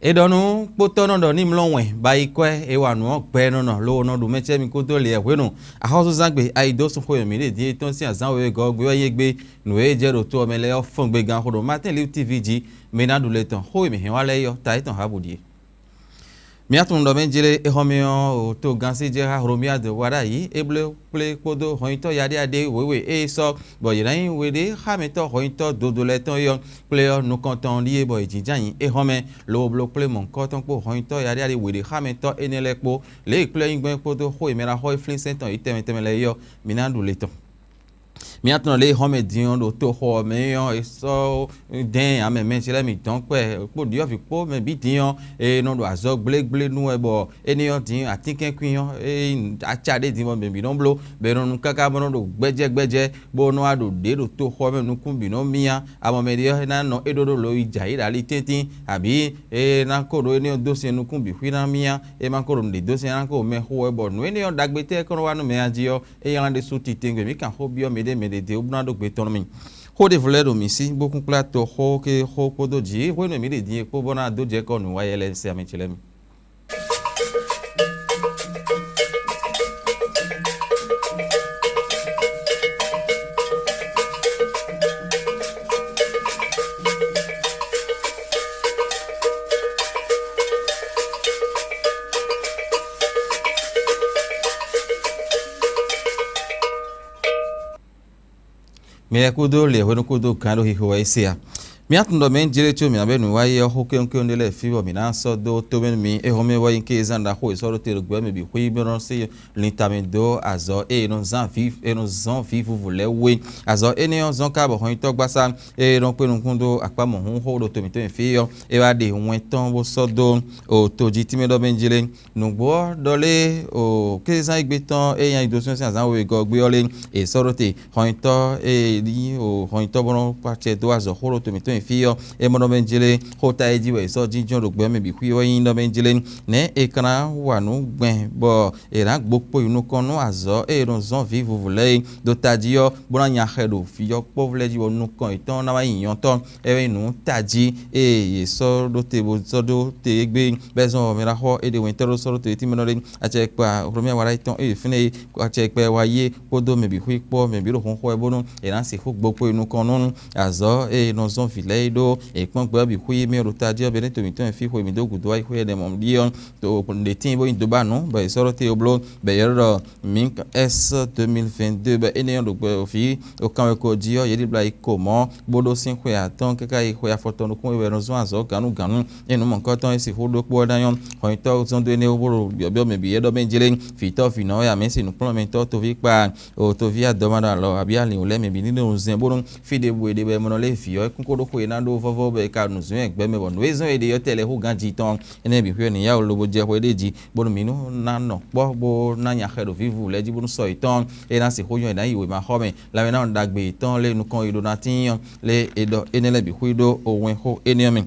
Edonu kpoto no ni mlonwe ba ikwe ewanu pe no lo no du meche mi koto le ehwenu ahozo zagbe aido sun koyo mi le di ton si azan we go gbe oye gbe nu e jero to omele o fun gbe gan hodo Martin Live TVG menadu le ton ho mi hin wa le yo ta itan habudie miatun do menjele ehomio to gansi je ha romia de wada yi eble ple kodo hoito yade ade wewe e so bo yiran wede ha meto hoito dodo le ton yo ple no konton liye bo ejijan yi ehome lo blo ple mon konton po hoito yade ade wede ha meto enele po le ple ngben kodo ho emera ho influence ton itemetemele yo minadu le ton miatun le home dion do to ho me yo so den ame men chele mi don pe po dio fi po me bi dion e no do azo gble nu ebo eniyan din atiken kwiyan e achade din mo be bi don blo be no kaka mo do gbeje bo no ado de do to ho me nu kun bi no mia amo me dio na no edodo lo ija ira li tetin abi e na ko do eniyan do se nu kun bi hwi na mia e man ko do de do se na ko me ho ebo no eniyan dagbete ko wa no me ajio e yan de su titengbe mi kan ho bio me de obnado gbetonomi ho de vledo misi bokun plato ho ke ho podo ji ho no mi de din epo bona do je ko nu wa yele se amichelemi me kudo le hono kudo kando hi ho isia miatundo men direito mi abenu wa ye ho ke onke ondele fibo mi na so do to men mi e ho me wa inke zanda ho so ro te gbe me bi ho ibe no se lintamendo azo e no zan vif e no zan vivo vule we azo e ne zan ka bo ho to gbasa e ron pe no kundo apamo ho do to mi to fi yo e wa de won ton bo so do o to ji ti me do ben jile no gbo dole o ke zan igbe ton e yan idosun se azan we go gbe ole e so ro te ho to e li o ho to bo pa che do azo ho ro to mi to fiyo e mono benjele hota ejiwe so jinjon ro gbe me bi kwi yin do benjele ne ekana wa nu gben bo e ran gbopo inu konu azo e ron zon vivo vule do tadio bona nya hedo fiyo po vule ji onu kan itan na wa yin ton e nu taji e so do te bo so do te gbe bezon mi ra ho e de won tero so te ti me no le ache pa romia wa itan e fine ache pe wa ye podo me bi kwi po me bi ro ho e bonu e ran se ho gbopo inu konu azo e no zon leido e pon gbe bi hui mi ruta dia bene to mi to fi hui mi do gudo ai hui de mom dion to de timbo in do ba no ba soro te oblo be yero mink s 2022 ba ene do gbe fi o kan ko dio yedi bla ikomo bodo sin hui aton kaka i hui afoto no kun we no zo azo ganu enu mon ko ton isi hodo po dayon ho to zon do ene oboro bio me bi yedo benjele fi to fi no ya me si no plan me to vi pa o to vi adomada lo abi ali o le me bi ni no zen bodo fi de bu de be mo no le fi o kun ko ko ina do vovo be ka nu zun egbe me bo nu ezun ede yo tele hu ganji ton ene bi hwe ni ya olobo je ho edeji bo mi nu na no po bo na nya hedo vivu leji bo nu so iton e na se hoyo ina iwe ma home la me na dagbe iton le nu kan ido na tin le edo enele bi hwido owen ho eniomi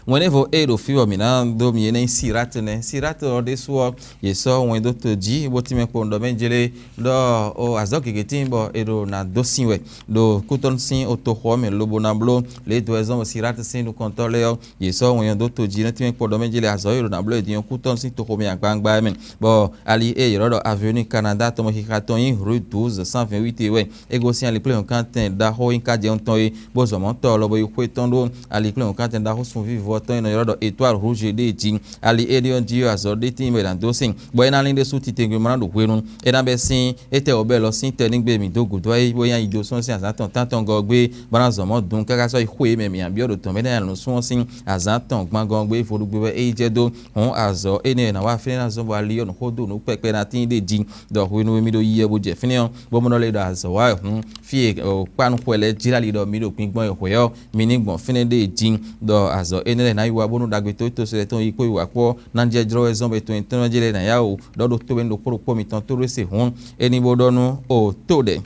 whenever edo fiwo mi na do mi ene sirat o de so ye so wen do to ji bo ti me po ndo menjele do o azoki getimbo edo na do sinwe do kuton sin o to ho me lobo na blo le do ezon sirat sin do controle yo ye so wen do to ji na ti me po ndo menjele azo edo na blo edion kuton sin to ho mi agbangba men bo ali e yoro do avenue Canada to mo hikaton yin rue 12 128 we ego sin ali play on kanten da ho in ka je on ton e bo zo mo to lobo yu kweton do ali play on kanten da ho sun vivo voto ino yoro do étoile rouge de ji ali edion dio azo de tin me dan dosin bo ina linde su titengu mana do hwerun e na be sin ete obe lo sin te nigbe mi do gudo ai bo yan ido son sin azatan tanton go gbe bana zo mo dun kaka so ihwe me mi an biodo to me dan lo sun sin azatan gban go gbe forugbe e je do hon azo ene na wa fina zo bo ali on hodo no pepe na tin de ji do hwenu mi do yiye bo je finion bo mo no le do azo wa fi o panu kwele jirali do mi do pin gbon ehwe mi ni gbon fine de ji do azo ene na iwa bonu dagbe to se ton ipo iwa po na je jro ezon be to intano jele na ya o do to be ndo poro po mi ton to rese hon eni bodonu o to de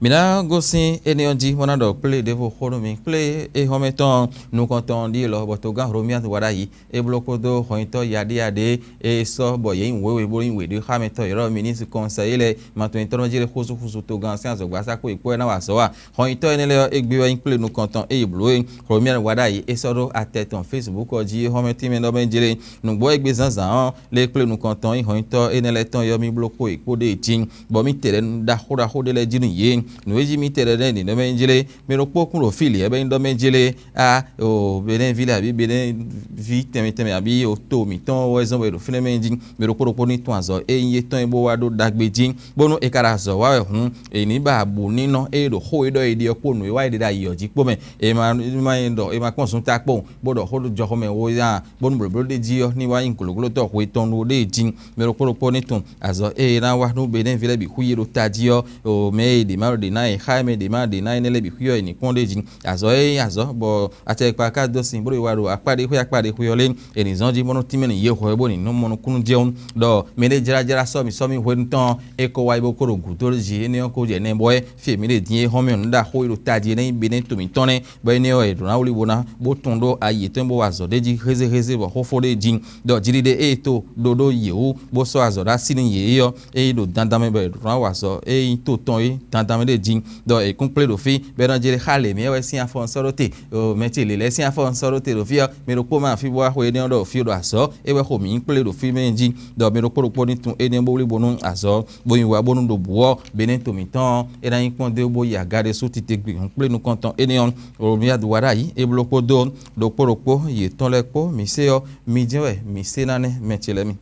Mina gosi enionji monado play devo khonomi play e hometon nous content di lo botoga romia wadayi e blokodo hoito yade e so boye wewe bo inwe de khameto yoro ministre conseiller mato intronjire khusu to gan science gbasa ko ipo na wa so wa hoito enele egbe wa play nous content e blowe romia wadayi e soro atete on Facebook oji hometi me no benjire nous bo egbe zanzan le play nous content e hoito enele ton yo mi bloko ipo de tin bo mi tere da khura khode le jinu ye nous mi tere ni no menjele me ro po kun ro fili e be ndo menjele a o benen vile abi benen vi teme abi o to mi ton o ezon we ro fine menji me ro po ni ton azo e yin ton bo wa do dagbeji bonu e kara zo wa hun e ni ba bu ni no e ro ho e do e di opo nu e wa de da yi oji po me e ma ndo e ma kon sun ta po bodo ho jo ho me wo ya bonu bro de ji yo ni wa yin kulugulu to ho ton no de ji me ro po ni ton azo e na wa no benen vile bi hu yi ro taji yo o me di ma de na e Jaime de ma de na nele bi huyo ni konde jin azo bo ate pa ka do sin bro waro apade huyo le eni zonji mono timeni ye ho ebo ni no mono kunu jeun do mele jara so mi hwenton e ko wa ibo koro gutor ji eni ko je ne boy fi mi le din ho mi nda ho iro taji ne bi ne to mi tone bo eni o e do na wuli bona bo tondo aye to bo wazo de ji heze bo ho fo de jin do jiri de e to do ye o bo so azo da sinin ye yo e do dandame be do na wazo e to ton e dandame de jin do e complet do fi be don jere khale mi e si afon sorote o meti le si afon sorote do fi mi ro po ma fi bo ho e don do fi do aso e we ko mi complet do fi menji do mi ro po ni tun e ni bo li bonu aso bo yin wa bonu do buo benen to mi ton e na yin pon de bo ya gade so ti te gbe complet nous content e ni on o mi adwara yi e bloco do po ye ton le po mi se o mi je we mi se na ne meti le mi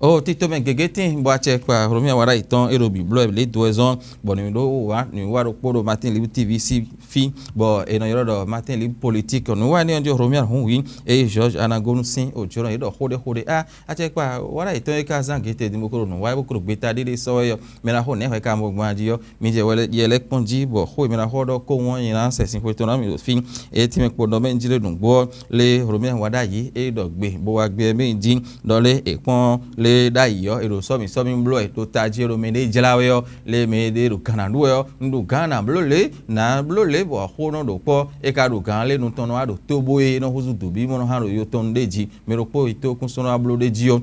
o tito men gegeti bo ache kwa romia wara iton erobi blo le doezon bo ni do wa ni wa ro poro Martin Libre TV si fi bo e no yoro do Martin Libre politique no wa ni onjo romia hun wi e George Anagonu sin o joro do hode ache kwa wara iton e ka zan gete di mokoro no wa bo kro gbeta de so yo me na ho ne ho ka mo gba ji yo mi je wele ye le ponji bo ho me na ho do ko won yin ran se sin ko to na mi fi e ti me po do men jire dun gbo le romia wada yi e do gbe bo wa gbe me jin do le e pon le da yo ero so mi blo e to tajero me de jelawe yo le me de ru kana du yo ndu gana blo le bo ho no do po e ka ru gan le nu ton no ado to bo e no huzu du bi mo no haro yo ton deji me ro po ito kun so no ablo deji yo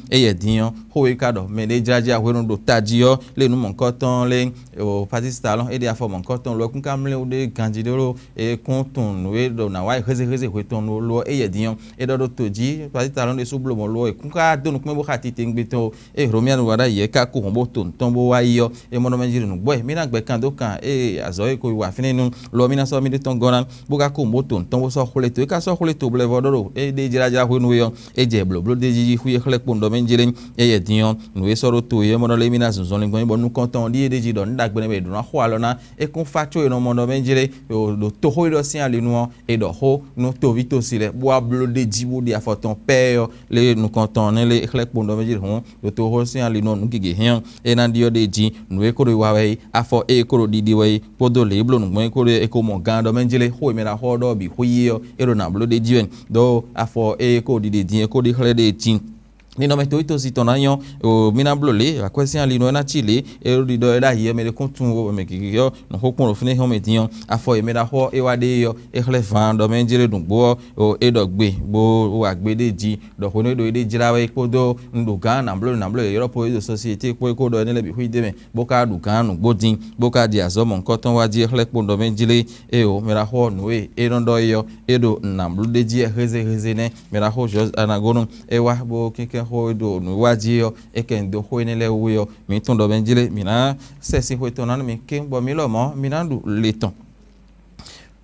e ye din yo ho e ka do me de jaja ho no do taji yo le nu mo nkan ton le o patista lo e de afo mo nkan ton lo kun kam le o de ganji de ro e kun ton no e do na wa heze ho ton no lo e ye din yo e do toji patista lo de su blo mo lo e kun ka do nu kun bo khati ngbeto e romia no wada ye ka ko hombo ton bo wa yo e mono menjiri no boy mi na gbe kan do kan e azo e ko wa fininu lo mi na so mi de ton gonan bo ka ko mo ton bo so khole to e ka so khole to ble vodoro e de jira ho no yo e je blo de jiji hu ye khle po ndo menjiri e ye dion no e so ro to ye mono le mi na zon le ngon bo nu konton di e de ji do nda gbe be do na ho alo na e kun fato e no mono menjiri do to ho do sin ale nu e do ho no to vito sile bo blo de ji bo di afoton pe yo le nu konton ne le khle po ndo menjiri hon do to ho sin ali no ngige hen e na dio de ji no e ko ro wa we afo e ko ro didi we podo le blo no mo e ko e ko mo gan do menjele ho e me na ho do bi hu yi yo e ro na blo de ji do afo e ko didi di e ko di khle de ji ni no meto ito sitonanyo o mina blole a kwesi ali no na chile e ro di do da ye me de kuntun wo me kiyo no hokun ro fini ho me dion afo e me da ho e wa de yo e khle fan do menjere dun gbo o e do gbe bo wa gbe de ji do ho no do de jira we podo ndo gan na blole Europe o society po ko do ne le bi hu de me bo ka du gan no gbodin bo ka di azo mo nkan ton wa ji khle po do menjele e o me da ho no e ron do yo e do na blole de ji heze ne me da ho George Anagonu e wa bo kike ho do no waji yo e ken do ho ne le wo yo mi ton do benjile mi na se si ho ton na mi ke bo mi lo mo mi na du le ton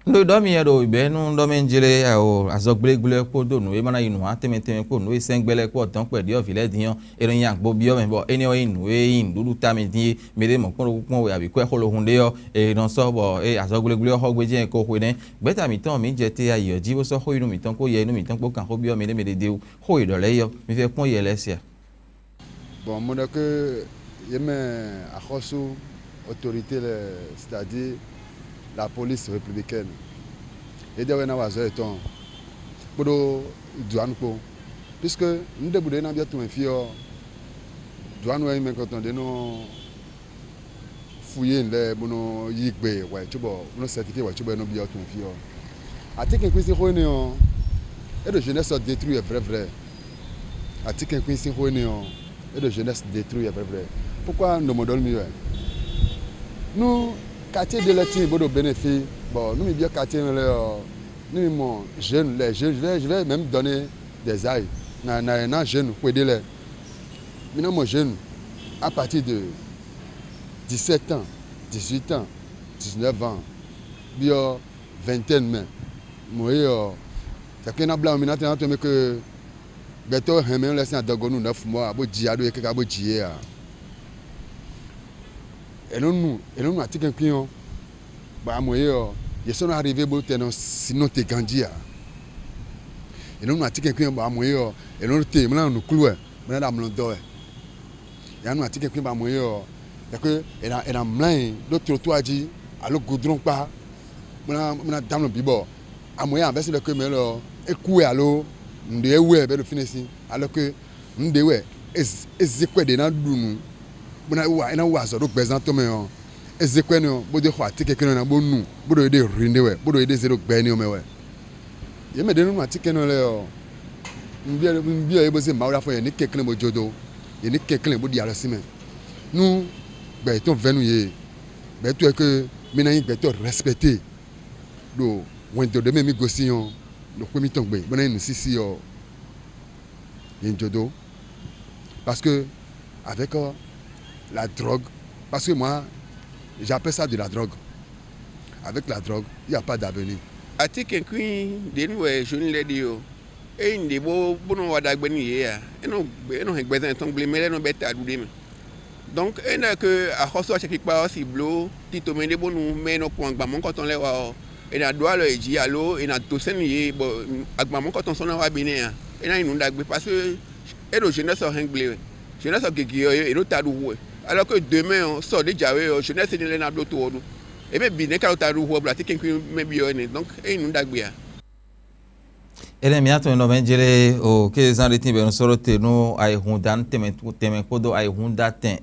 no do mi do ibe nu do menjile o azogbegbele ko do no e mana inu ateme ko no e sengbele ko ton pe di o vile diyan erin yan gbo bi o me bo eni o inu e indudu ta mi di me de mo pon we abi ko lo hunde yo e don so bo e azogbegbele ho gbeje ko ho ne beta mi ton mi je te ayo ji bo so ho inu mi ton ko ye inu mi ton ko kan ho bi o me de ho ido le yo mi fe pon ye lesia bon mo que yeme akhosu autorité c'est-à-dire la police républicaine et de na wazo eton podo douane ko puisque nous deboudé na bientôt un fio douane ouais mais quand on de no fouiller les bono yigbe ouais tu vois bono certifié ouais tu vois no bio ton fio article qui c'est réunion et de jeunesse détruit est vrai article qui c'est réunion et de jeunesse détruit est vrai pourquoi nous modèle mieux nous quartier de l'État bodo bénéfice bon nous bien quartier nous mon jeunes les jeunes je vais même donner des ailes na jeune pour aider les maintenant mon jeune à partir de 17 ans, 18 ans, 19 ans, bio vingtaine mais moi ça que na blanc maintenant tu que beto heme laisse na dagonu 9 mois abo jiado e kaka abo jie a et nous article client ba moi ils sont arrivés bo tenon sinon te gandia et nous article client ba moi et nous te maintenant nous clouer maintenant la mlondo ya nous article client ba moi que elle a plein d'autres trottoirs dit à le goudron pas maintenant dans le bibo à moyen avec le que mais là écouer allo ndé ouais be le finissé alors que ndé ouais ezekwe de na dunu bona wa ina wa zo do gbezan to me on ezekwe no bo de kwa tike keno na bonu bo do de rinde we bo do de zero gbe ni o me we ye me de nu atike no le o mbia e bo se mawra fo ye ni kekle mo jodo ye ni kekle bo di alo sime nous ben ton venu ye ben tu que mina yi ben to respecter do wento de mi gosion le premier ton gbe bona ni sisi yo yen jodo parce que avec la drogue parce que moi j'appelle ça de la drogue avec la drogue il y a pas d'avenir article qui de nous jeune les dio et inde bo bono wada gbe ni ye ya eno gbe zan ton gbe mele no beta dude donc il n'a que à recevoir quelque part si blo tito mende bonu mais no point gba mon quand on les wa et na doit le ji allo et na to seni bon agba mon quand on son wa bene et na inunda gbe parce que et le jeunesse en anglais jeunesse en gigi et no ta du alors que demain on sort déjà jeunesse ni le na do to et même bien ka ta du wo bla tikin me bio ni donc et inunda gbe ya ele miato no menjele o ke zanreti be no sorote no ai hundan temen kodo ai hunda ten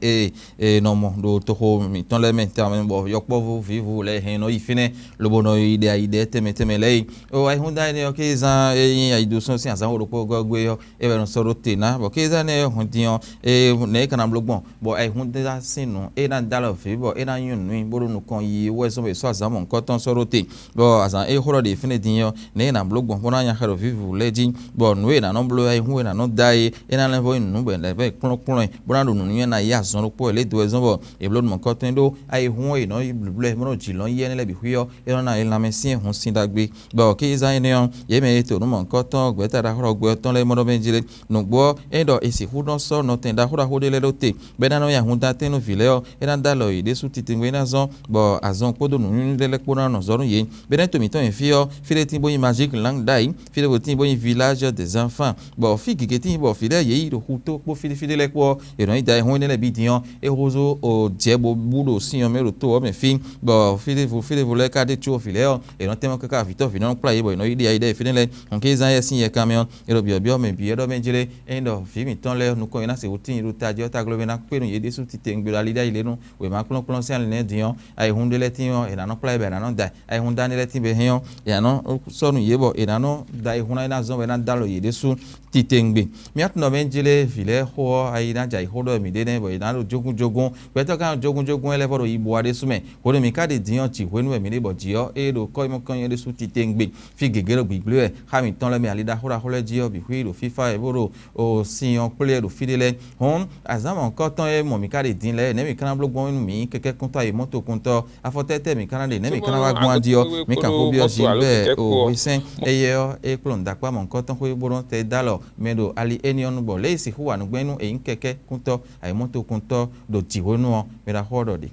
no mo do to ho mi ton le men termen bo yokpo vous vivu le hen no ifine lo bono ide temen le o ai hunda ne o ke zan ai do so si azan oro po gogwe yo e be no sorote na bo ke zan ne hundion ne kana blogbon bo ai hunda sinu na dalo fi bo na yun nu bo no kon yi we so be so azan mo nko ton sorote bo azan horo de fine din yo ne na blogbon bo na nya haro vivu leji bon we na no blo ai hu na no dai ina le vo nu be le be klon bona do nu na ya zon po le do ezon bo e blo mo kotin do ai hu e no blo mo ji lon ye ne le bi huyo e na la mesin hu sin dagbe bo ke za ene on ye me to nu mo koton gbe ta da horo gbe ton le mo do benjile nu gbo e do esi hu don so no ten da horo ho de le do te be na no ya hu da ten no vile o e na da lo ide su titingwe na zon bo azon po do nu le po na no zon ye be na to mi ton e fio file tin bo magique lang dai file bo tin bo village des enfants bon fi gigeti bon file ye ro huto po file le ko e no ida ho ne le bidion e rozo o jebo budo si o mero to me fi bon file vous le ka de cho file o e no temo ka vito fi no play boy no ida file le on ke zan ye sin ye camion e ro bio me bi e do menjele e ndo fi mi ton le no ko ina se utin ru ta jo ta globe na pe no ye de su ti tengbe la lida ile no we ma klon se an le dion ai hunde le tin e na no play be na no dai ai hunda ne le tin be hen e na no so no ye bo e na no dai huna ina zon we na dalo ye de su titengbe mi atno menjele vile ho ai na jai ho do mi de ne bo ina do jogun pe to kan jogun ele foro ibo ade su me ho do mi ka de dion ti ho nu mi de bo jio e do ko mo kan ye de su titengbe fi gegero gbigble e ha mi ton le mi alida ho le jio bi hui do fifa e boro o siyon ple do fidele hon azama ko ton e mo mi ka de din le ne mi kan blogbon mi keke kunta e moto kunta afotete mi kan de ne mi kan wa gun adio mi kan ko bi o jilbe o wisen e klon dakwa mo ko ton ko boron te dalo medo ali enion bo le si huwa no gbenu e nkeke kunto ai moto kunto do tiwonu me da hodo de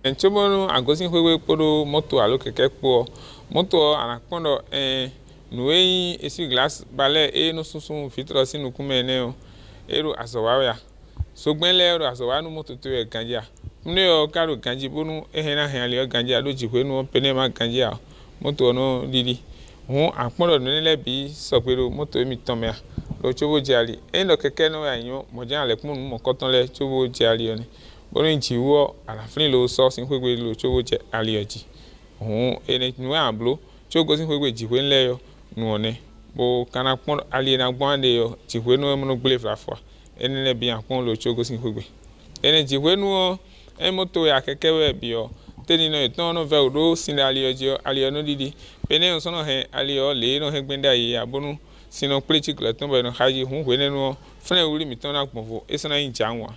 enchobonu agosin hwewe kporo moto alo keke po moto anapondo nuei esi glass bale no sunsun fitro sinu kumene o eru asowawa so gbenle eru asowa nu moto to e ganjia mne o karo ganji bonu ehena hen ali o ganjia do jihwenu penema ganjia moto no didi won apondo nile bi so pe moto mi ton me lo chobo jali lo keke no ayan mo jan le kun mo koton le chobo jali oni bonu jiwo alafni lo so sin kwegbe lo chogo je alioji ohun ene nu ablo chogo sin kwegbe jiwe nle yo nu one bo kana pon aliena gbande yo jiwe nu mo gbele flafwa ene le bi apon lo chogo sin kwegbe ene jiwe nu moto ya kekewe bi yo teni no eton no ve odo sin alioji alio didi bene so no he alio le no he gbenda yi abonu sino politique ton be no haji hu we no fene wuri mi ton na gbonfo esana yin janwa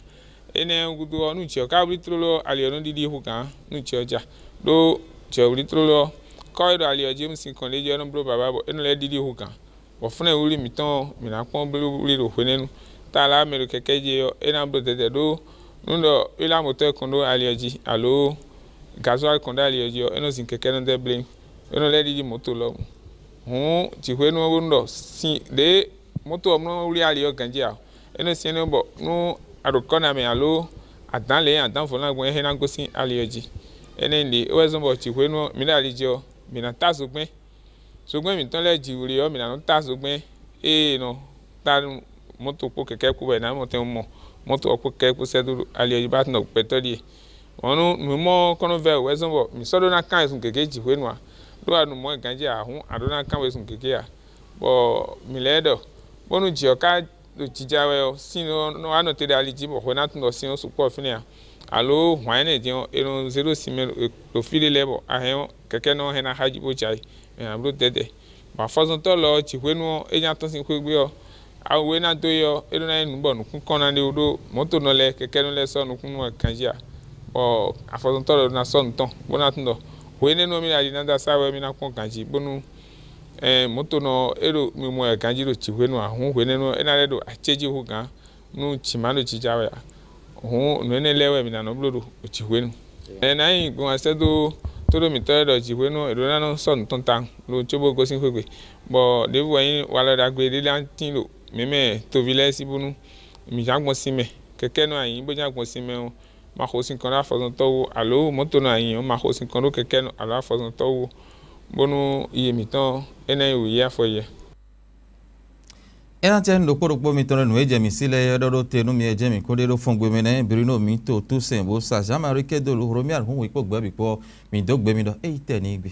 ene gudu onu chi o ka bri trolo alio no didi hu kan nu chi oja do chi o bri trolo ko do alio jim sin kon le je no bro baba bo eno le didi hu kan bo fene wuri mi ton mi na pon bro wuri ro we nenu ta la me ro keke je yo ena bro tete do nundo ila moto kon do alio ji alo gasoil kon da alio ji eno sin keke no de blame eno le didi moto lo jiwe no wundo si de moto omno uri ali o ganjia eno si eno bo no adokona me alo adan fo na gbon he na gosin ali oji ene ndi o ezo bo jiwe no mi na alijo mi na tasugben mi ton le jiwuri o mi na no tasugben no ta moto po keke ku be na mo te mo moto o keke ku sedu ali oji bat no petori onu mi mo kono ve o ezo bo mi sodo na kan sun keke jiwe no do anu mo ganje ahun adona kan we sun keke ya bo miledo bonu ji oka do jijawe o sino no ano te dali ji bo na tun do sin so po fini ya alo hwan ne din eno 0 simel do fili level ahen keke no he na haji bo jai me abro dede ba fozon to lo ji we no eyan ton sin ko gbe o awe na do yo eno na nu bo nu kun kon na de odo moto no le keke no le so nu kun mo kanje ya o afozon to lo na so nton bo na tun do wene no mi ali nanda sawe mi na kon kanji bonu moto no ero mi mo kanji ro chiwe no ahun wene no ena le do acheji hu gan nu chimano chijawe ohun no ene lewe mi na no blodo chiwe no na yin gun asedo todo mi to do chiwe no ero na no so nton tan lo chobo gosin kwegbe bo de wo yin wala da gbe de lantin lo meme to vile si bonu mi jangbon sime keke no ayin bo jangbon sime o ma khosin kon afozon to alo moto na yin ma khosin kon keke no ala afozon to bonu iye mi ton ene wi ya fo ye ena te ndo poropo mi ton no eje mi sile do te no mi eje mi ko de do fun gbe mi na birino mi to tu sen bo sa jama rike do lo ro mi arun wi po gbe bi po mi do gbe mi do e te ni gbe